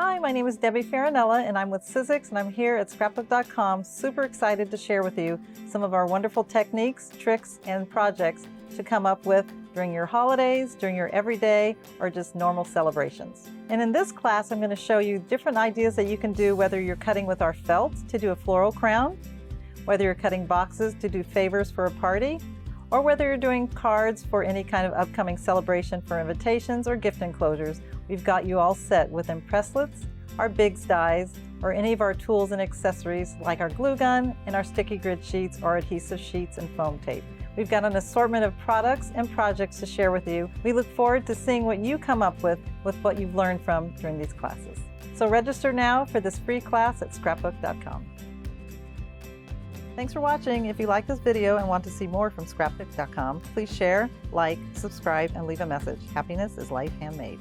Hi, my name is Debbie Farinella and I'm with Sizzix and I'm here at Scrapbook.com, super excited to share with you some of our wonderful techniques, tricks, and projects to come up with during your holidays, during your everyday, or just normal celebrations. And in this class, I'm going to show you different ideas that you can do whether you're cutting with our felt to do a floral crown, whether you're cutting boxes to do favors for a party, or whether you're doing cards for any kind of upcoming celebration for invitations or gift enclosures. We've got you all set with impresslets, our Bigz dies, or any of our tools and accessories like our glue gun and our sticky grid sheets or adhesive sheets and foam tape. We've got an assortment of products and projects to share with you. We look forward to seeing what you come up with what you've learned from during these classes. So register now for this free class at Scrapbook.com. Thanks for watching. If you like this video and want to see more from Scrapbook.com, please share, like, subscribe, and leave a message. Happiness is life handmade.